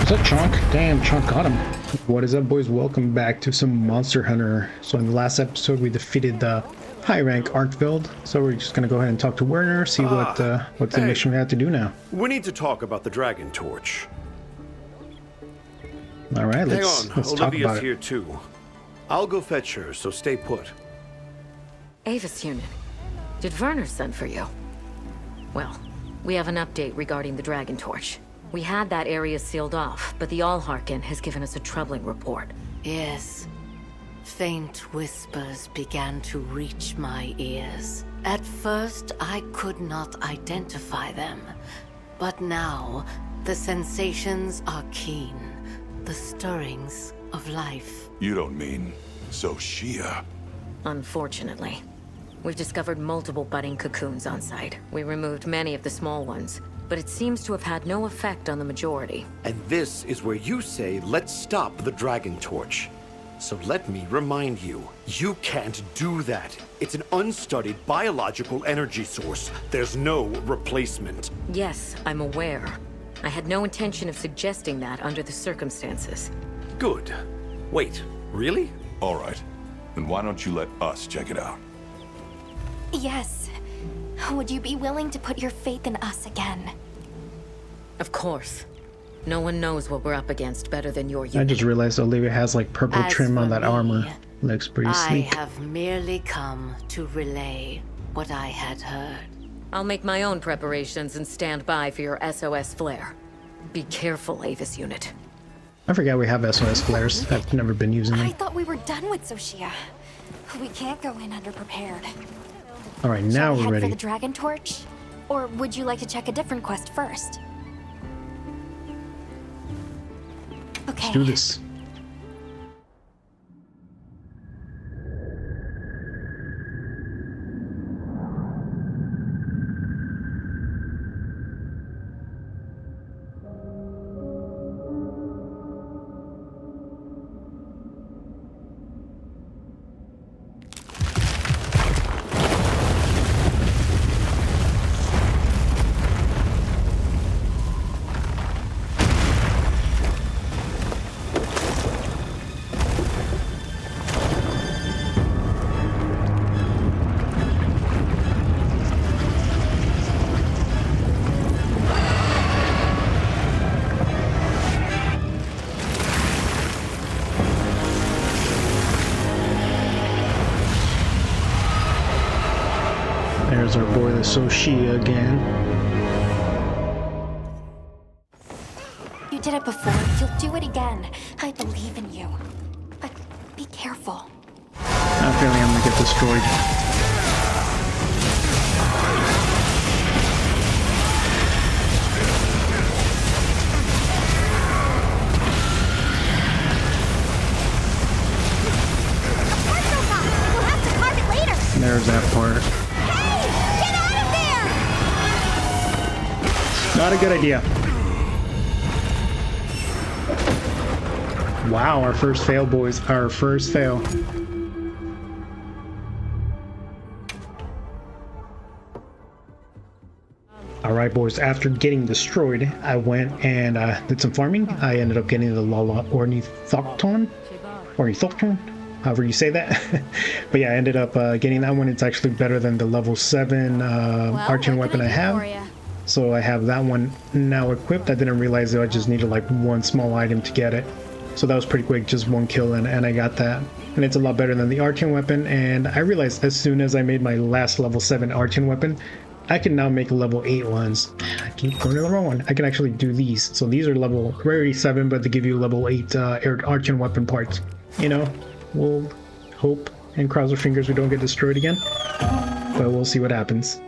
Is that Chunk? Damn, Chunk got him. What is up, boys? Welcome back to some Monster Hunter. So in the last episode, we defeated the high-rank Arkveld. So we're just gonna go ahead and talk to Werner, see what's the mission we have to do now. We need to talk about the Dragon Torch. All right, let's talk Olivia's about here it. too. I'll go fetch her, so stay put. Avis unit, did Werner send for you? Well, we have an update regarding the Dragon Torch. We had that area sealed off, but the Allharken has given us a troubling report. Yes. Faint whispers began to reach my ears. At first, I could not identify them. But now, the sensations are keen. The stirrings of life. You don't mean Zoh Shia? Unfortunately. We've discovered multiple budding cocoons on site. We removed many of the small ones, but it seems to have had no effect on the majority. And this is where you say, let's stop the Dragon Torch. So let me remind you, you can't do that. It's an unstudied biological energy source. There's no replacement. Yes, I'm aware. I had no intention of suggesting that under the circumstances. Good. Wait, really? All right. Then why don't you let us check it out? Yes. Would you be willing to put your faith in us again? Of course. No one knows what we're up against better than your unit. I just realized Olivia has like purple As trim on for that me, armor. Looks pretty I sleek. have merely come to relay what I had heard. I'll make my own preparations and stand by for your SOS flare. Be careful, Avis unit. I forgot we have SOS flares. I've never been using I them. thought we were done with Zoh Shia. We can't go in underprepared. All right, Shall now we we're head ready. for the Dragon Torch? Or would you like to check a different quest first? Okay. Let's do this. There's our boy, the Zoh Shia again. You did it before. You'll do it again. I believe in you. But be careful. I'm feeling I'm gonna get destroyed. We'll have to carve it later. There's that part. Get out of there! Not a good idea. Wow, our first fail, boys. Our first fail. Alright, boys. After getting destroyed, I went and did some farming. I ended up getting the Lala Ornithopton. Ornithopton? However you say that. But yeah, I ended up getting that one. It's actually better than the level 7 arching weapon I have. So I have that one now equipped. I didn't realize that I just needed like one small item to get it. So that was pretty quick, just one kill and I got that. And it's a lot better than the arching weapon. And I realized as soon as I made my last level 7 arching weapon, I can now make level 8 ones. I keep going to the wrong one. I can actually do these. So these are level rarity 7, but they give you level 8 arching weapon parts. You know, we'll hope and cross our fingers we don't get destroyed again. But we'll see what happens.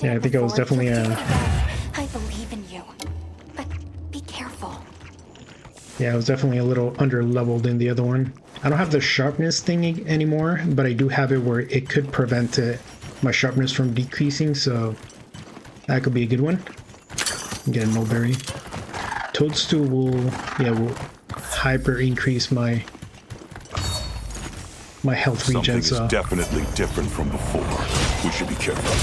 Yeah, I think I was definitely I believe in you. But be careful. yeah, I was definitely a little under leveled in the other one. I don't have the sharpness thing anymore, but I do have it where it could prevent my sharpness from decreasing, so that could be a good one. Get a mulberry. Toadstool will hyper increase my health regen. Something is definitely different from before. We should be careful.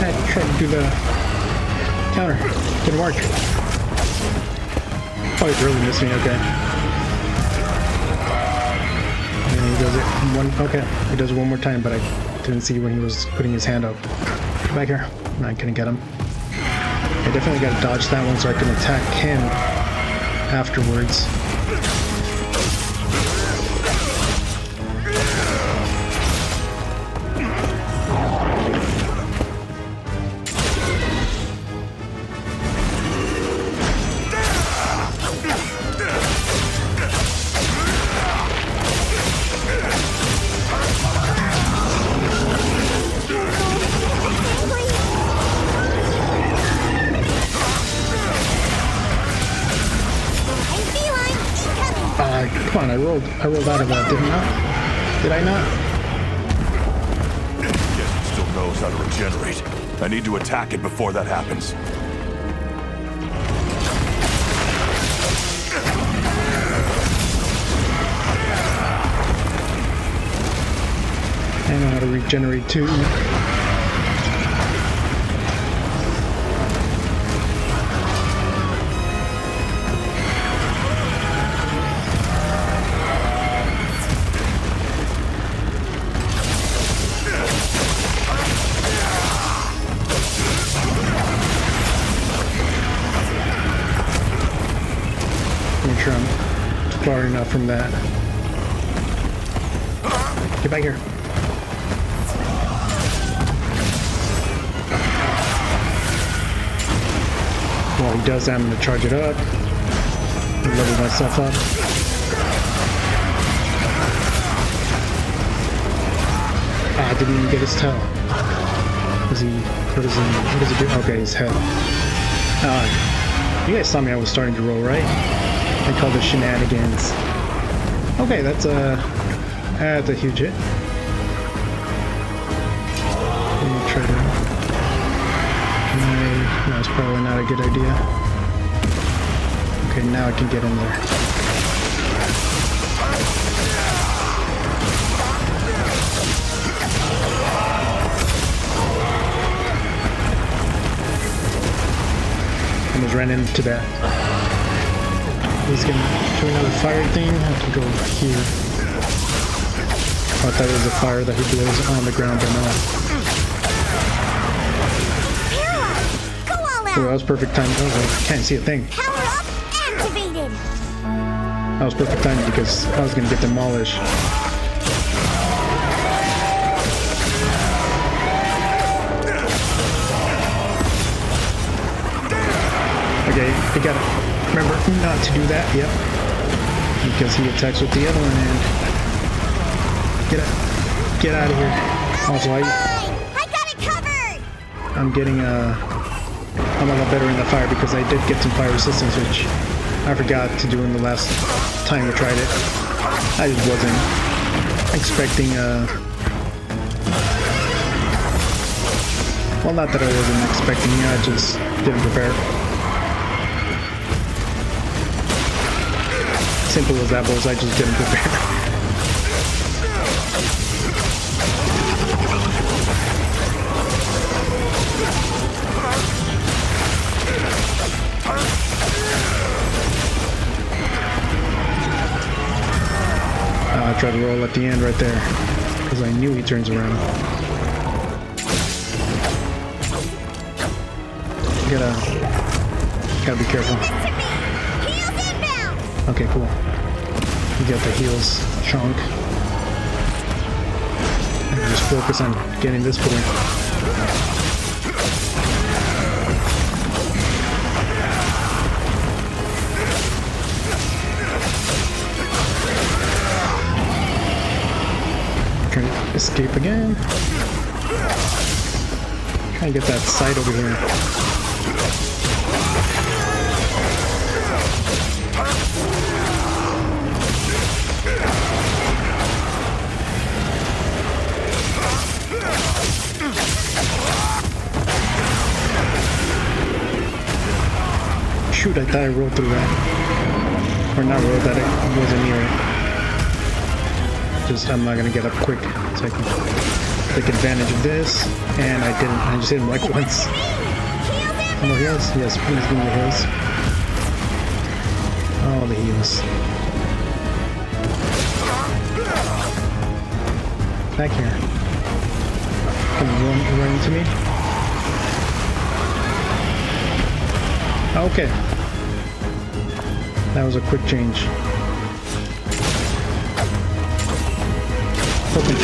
I tried to do the counter. Didn't work. Oh, he's really missing. Okay. And he does it one. Okay, he does it one more time, but I didn't see when he was putting his hand up. Get back here. No, I couldn't get him. I definitely got to dodge that one so I can attack him afterwards. Come on, I rolled out of that, didn't I? Did I not? Guess it still knows how to regenerate. I need to attack it before that happens. I know how to regenerate too. Make sure I'm far enough from that. Get back here. While he does that, I'm going to charge it up. Level myself up. Ah, I didn't even get his tail. What does he do? Okay, his head. You guys saw me, I was starting to roll, right? I call this shenanigans. Okay, that's a huge hit. Let me try to... No, it's probably not a good idea. Okay, now I can get in there. Almost ran into that. He's gonna do another fire thing. I have to go here. I thought it was a fire that he blows on the ground, but no. Oh, that was perfect time. Oh, I can't see a thing. Power up activated. That was perfect time because I was gonna get demolished. Okay, you gotta remember not to do that. Yep, because he attacks with the other one and get out of here. Also, I got it covered. I'm getting I'm a lot better in the fire because I did get some fire resistance, which I forgot to do in the last time we tried it. I just wasn't expecting well, not that I wasn't expecting, I just didn't prepare. Simple as that was, I just didn't prepare. I tried to roll at the end right there because I knew he turns around. Gotta be careful. Okay, cool. You got the heals chunk. And just focus on getting this point. Trying to escape again. Trying to get that sight over here. Shoot, I thought I rolled through that. Or not rolled that, it wasn't near it. Just, I'm not gonna get up quick. So I can take advantage of this, and I didn't. I just hit him like once. More heals? Yes, please give me the heals. All the heals. Back here. Can you run into me? Okay. That was a quick change. Open.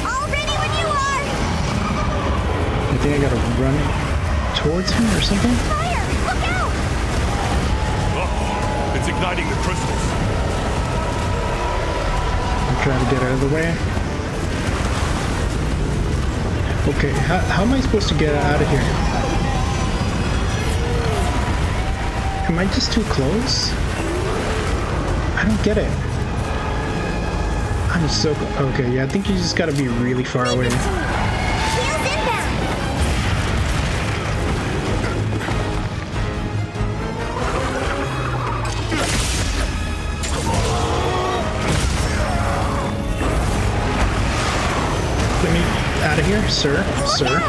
All ready when you are! I think I gotta run towards him or something? Fire! Look out! Oh, it's igniting the crystals. I'm trying to get out of the way. Okay, how am I supposed to get out of here? Am I just too close? I don't get it. I'm so... Okay, yeah, I think you just gotta be really far away. Heels inbound! Let me out of here, sir. Sir.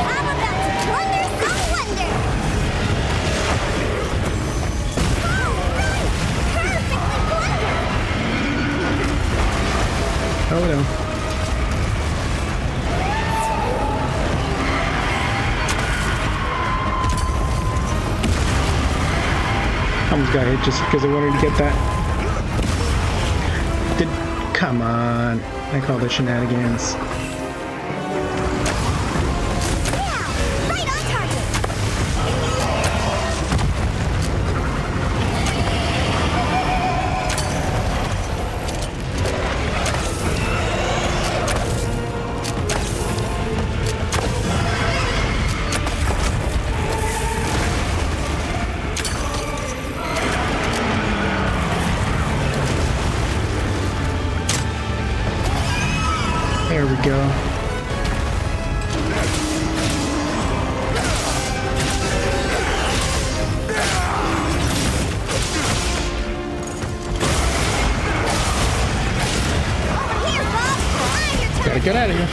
I'm about to plunder some wonder! Oh, right! Perfectly plundered! Oh no. I almost got hit just because I wanted to get that. Come on. I call this shenanigans. Yeah! Right on target! There we go. Here, Bob! I'm your Gotta get out of here.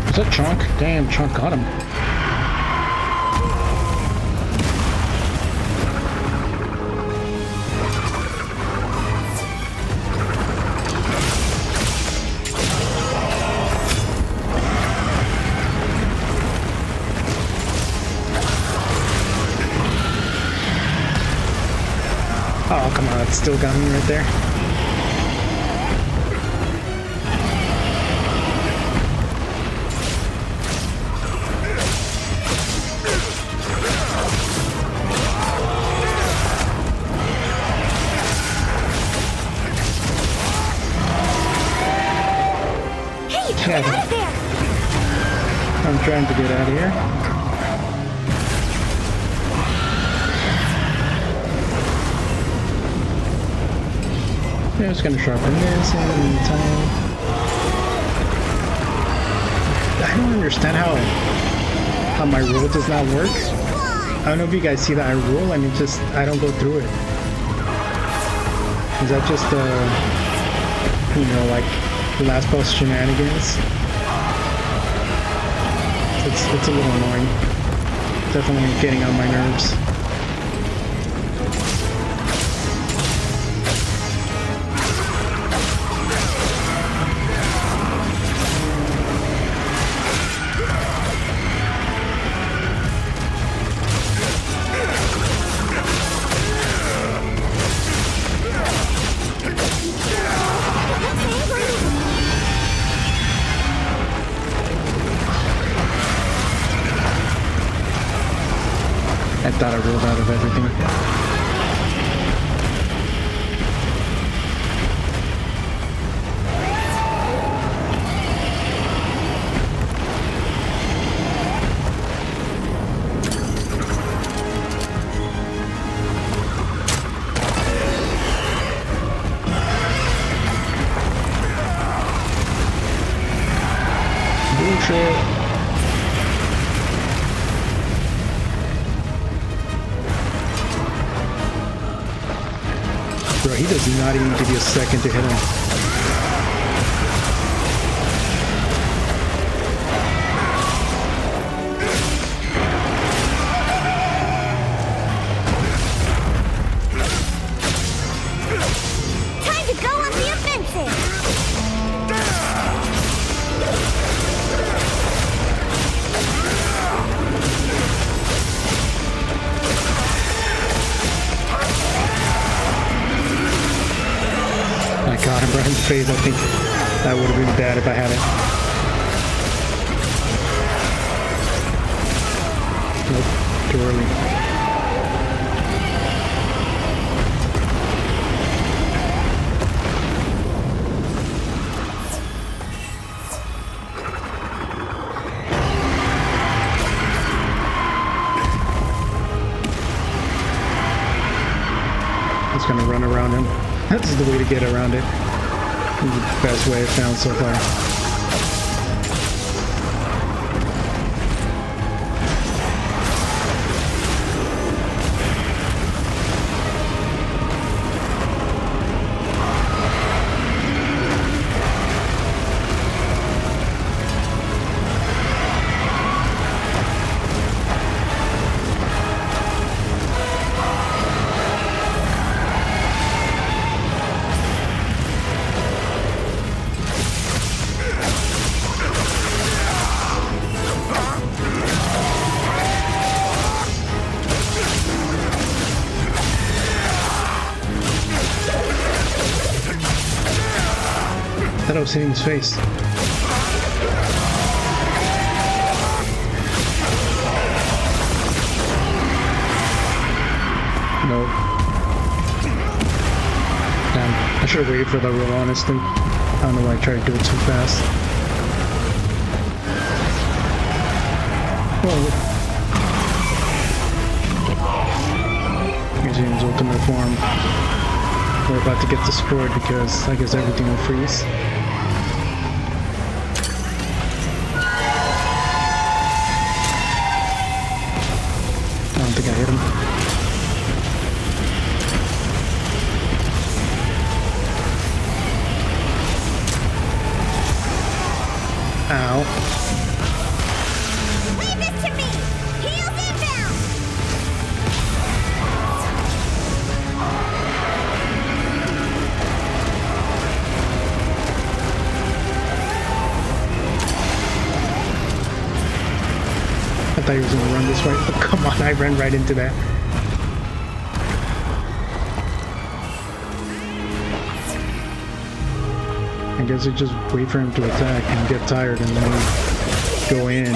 Is that Chunk? Damn, Chunk got him. Oh, come on, it still got me right there. Hey, get out of there! I'm trying to get out of here. Yeah, I'm just gonna sharpen this in the meantime. I don't understand how my roll does not work. I don't know if you guys see that I roll and it just, I don't go through it. Is that just you know, like last boss shenanigans? It's a little annoying. Definitely getting on my nerves. I thought I rolled out of everything. does not even give you a second to hit him. Time to go on the offensive! I got him right in the face. I think that would have been bad if I had it. Nope, too early. Just gonna run around him. That's the way to get around it. This is the best way I've found so far. I thought I was hitting his face. Nope. Damn, I should have waited for the roll, honestly. I don't know why I tried to do it too fast. Whoa. Here's his ultimate form. We're about to get destroyed because I guess everything will freeze. I don't think I hit him. Ow. Leave this to me! Heels inbound! I thought he was gonna run this way, but come on, I ran right into that. I guess I just wait for him to attack and get tired and then go in.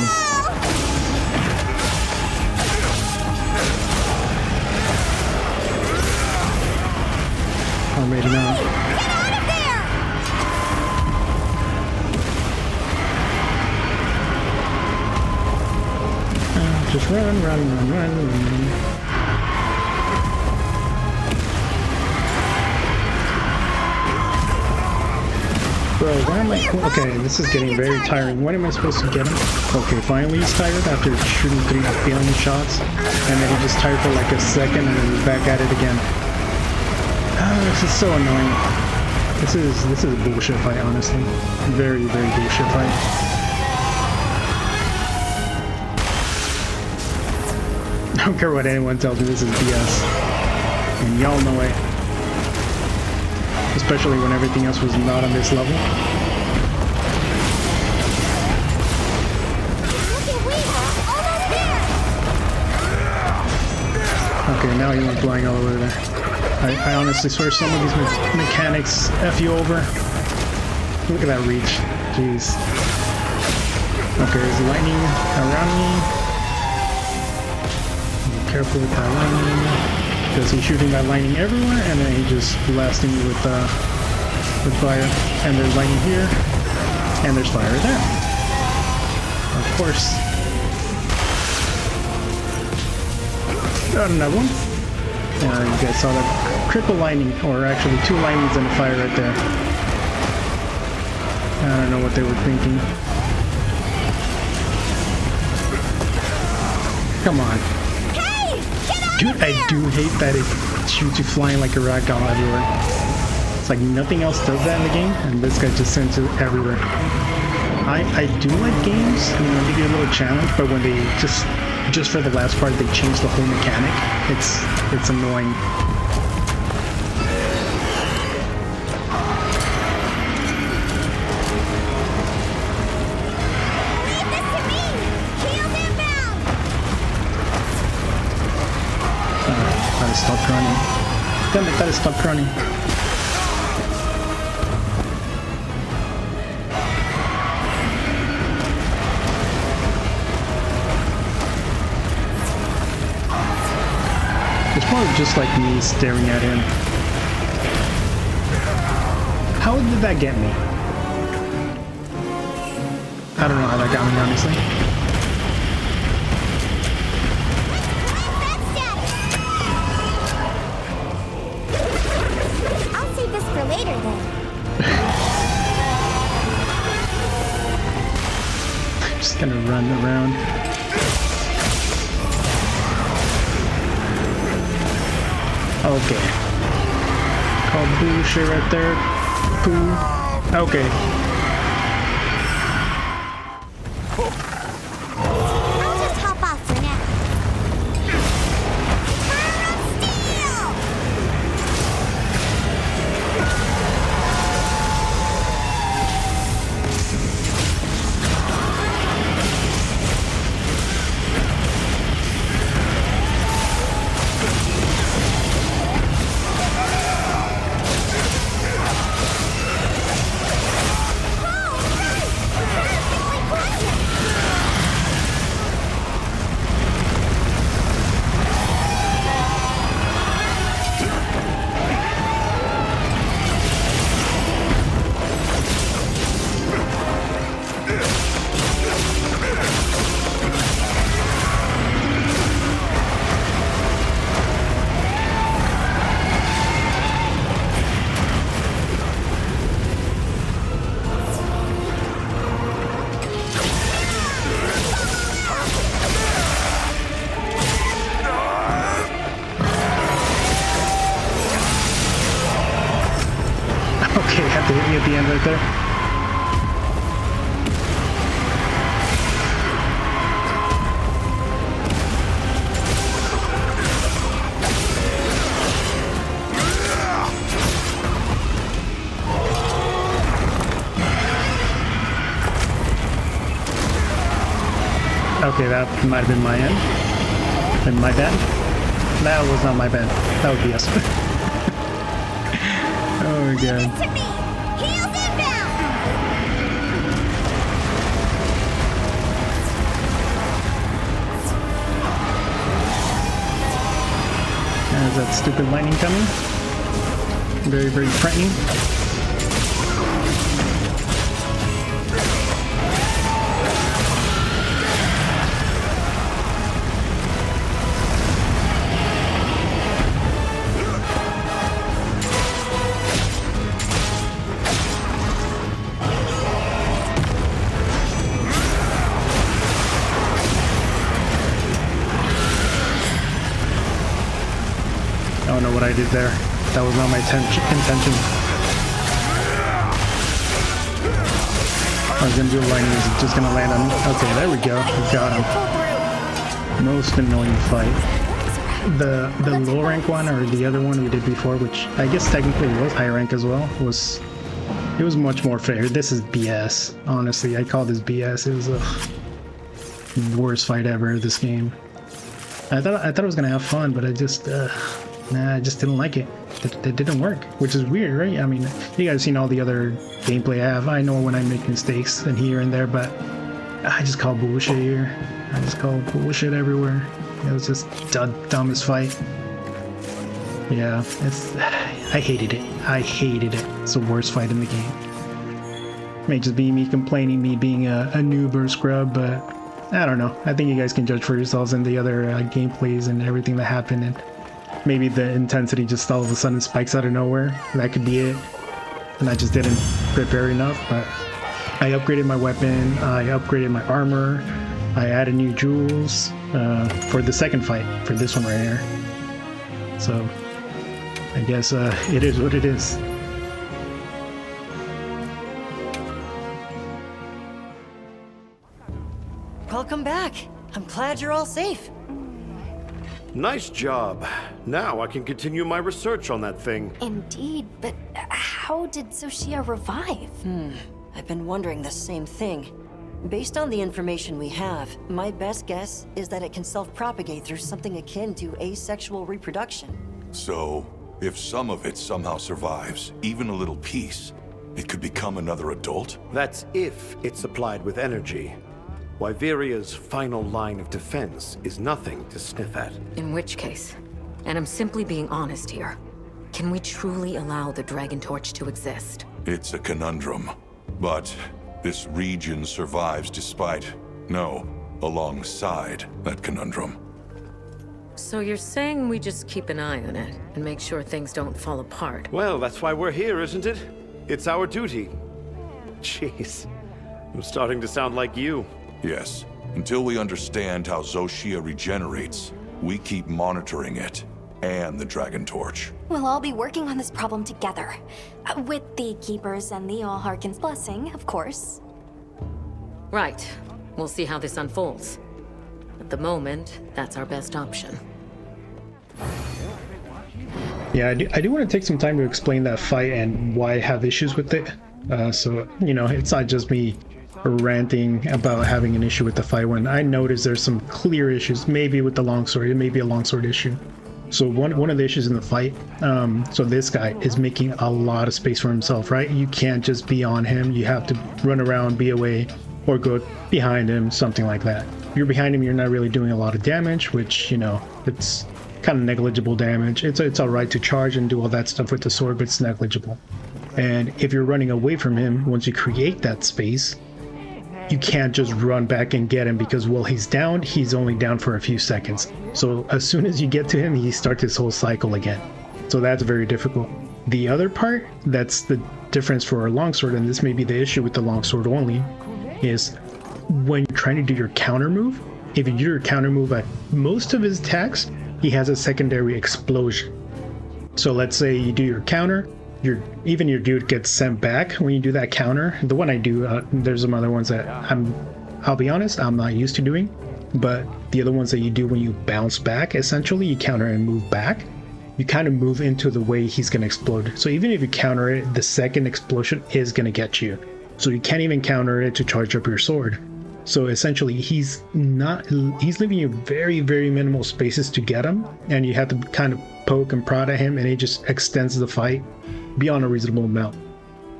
Or maybe not. Get out of there! Just run. Bro, why am I... Okay, this is getting very tiring. When am I supposed to get him? Okay, finally he's tired after shooting 3 billion shots. And then he just tired for like a second and then he's back at it again. This is so annoying. This is a bullshit fight, honestly. Very, very bullshit fight. I don't care what anyone tells me, this is BS. And y'all know it. Especially when everything else was not on this level. Okay, now he went flying all over there. I honestly swear some of these mechanics F you over. Look at that reach. Jeez. Okay, there's lightning around me. Be careful with that lightning. Because he's shooting that lightning everywhere, and then he just blasting me with fire. And there's lightning here, and there's fire there. Of course. Got another one. You guys saw that triple lightning, or actually 2 lightnings and a fire right there. I don't know what they were thinking. Come on. Dude, I do hate that it shoots you flying like a ragdoll everywhere. It's like nothing else does that in the game, and this guy just sends it everywhere. I do like games, you know, give you a little challenge, but when they just for the last part they change the whole mechanic, it's annoying. Leave this to me! Heels inbound! Thought it stopped running. Damn it, thought it stopped running. It's probably just like me staring at him. How did that get me? I don't know how that got me, honestly. I'll save this for later then. I'm just gonna run around. Okay. Called bullshit right there. Boo. Okay. I'll just hop off for now. Fire of steel! Okay, have to hit me at the end right there. Okay, that might have been my end. And my bad? That was not my bad. That would be us. Oh my god. To me! Heels inbound! There's that stupid lightning coming. Very, very frightening. I don't know what I did there. That was not my intention. I was gonna do a lightning, it's just gonna land on me. Okay, there we go. We got him. Most annoying fight. The low rank one or the other one we did before, which I guess technically was high rank as well, it was much more fair. This is BS. Honestly, I call this BS. It was the worst fight ever this game. I thought I was gonna have fun, but I just I just didn't like it. It didn't work, which is weird, right? I mean, you guys seen all the other gameplay I have. I know when I make mistakes and here and there, but I just call bullshit here. I just call bullshit everywhere. It was just the dumbest fight. Yeah, I hated it. I hated it. It's the worst fight in the game. May just be me complaining, me being a noob or scrub, but I don't know. I think you guys can judge for yourselves in the other gameplays and everything that happened, and maybe the intensity just all of a sudden spikes out of nowhere. That could be it. And I just didn't prepare enough, but I upgraded my weapon, I upgraded my armor, I added new jewels for the second fight, for this one right here. So I guess it is what it is. Welcome back. I'm glad you're all safe. Nice job. Now I can continue my research on that thing. Indeed, but how did Zoh Shia revive? I've been wondering the same thing. Based on the information we have, my best guess is that it can self-propagate through something akin to asexual reproduction. So, if some of it somehow survives, even a little piece, it could become another adult? That's if it's supplied with energy. Wyveria's final line of defense is nothing to sniff at. In which case, and I'm simply being honest here, can we truly allow the Dragon Torch to exist? It's a conundrum. But this region survives alongside that conundrum. So you're saying we just keep an eye on it and make sure things don't fall apart? Well, that's why we're here, isn't it? It's our duty. Jeez, I'm starting to sound like you. Yes. Until we understand how Zoh Shia regenerates, we keep monitoring it and the Dragon Torch. We'll all be working on this problem together. With the Keepers and the All-Harkin's blessing, of course. Right. We'll see how this unfolds. At the moment, that's our best option. Yeah, I do want to take some time to explain that fight and why I have issues with it. So, you know, it's not just me ranting about having an issue with the fight when I notice there's some clear issues, maybe with the longsword. It may be a longsword issue. So one of the issues in the fight, so this guy is making a lot of space for himself, right? You can't just be on him. You have to run around, be away, or go behind him, something like that. If you're behind him, you're not really doing a lot of damage, which, you know, it's kind of negligible damage. It's all right to charge and do all that stuff with the sword, but it's negligible. And if you're running away from him, once you create that space, you can't just run back and get him because while he's down, he's only down for a few seconds. So as soon as you get to him, he starts his whole cycle again. So that's very difficult. The other part, that's the difference for a longsword, and this may be the issue with the longsword only, is when you're trying to do your counter move, if you do your counter move at most of his attacks, he has a secondary explosion. So let's say you do your counter, even your dude gets sent back when you do that counter. The one I do, there's some other ones that I'll be honest, I'm not used to doing, but the other ones that you do when you bounce back, essentially you counter and move back, you kind of move into the way he's going to explode. So even if you counter it, the second explosion is going to get you. So you can't even counter it to charge up your sword. So essentially he's leaving you very, very minimal spaces to get him, and you have to kind of poke and prod at him, and it just extends the fight beyond a reasonable amount.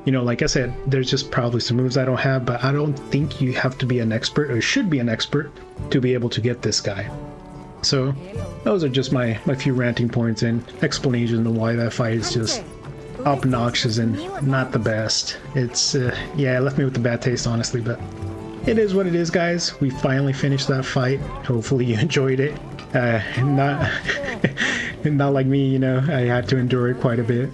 You know, like I said, there's just probably some moves I don't have, but I don't think you have to be an expert or should be an expert to be able to get this guy. So those are just my few ranting points and explanations of why that fight is just obnoxious and not the best. It's yeah, it left me with a bad taste, honestly, but it is what it is, guys. We finally finished that fight. Hopefully you enjoyed it. Not like me, you know, I had to endure it quite a bit.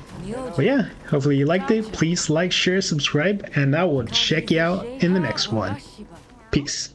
But yeah, hopefully you liked it. Please like, share, subscribe, and I will check you out in the next one. Peace.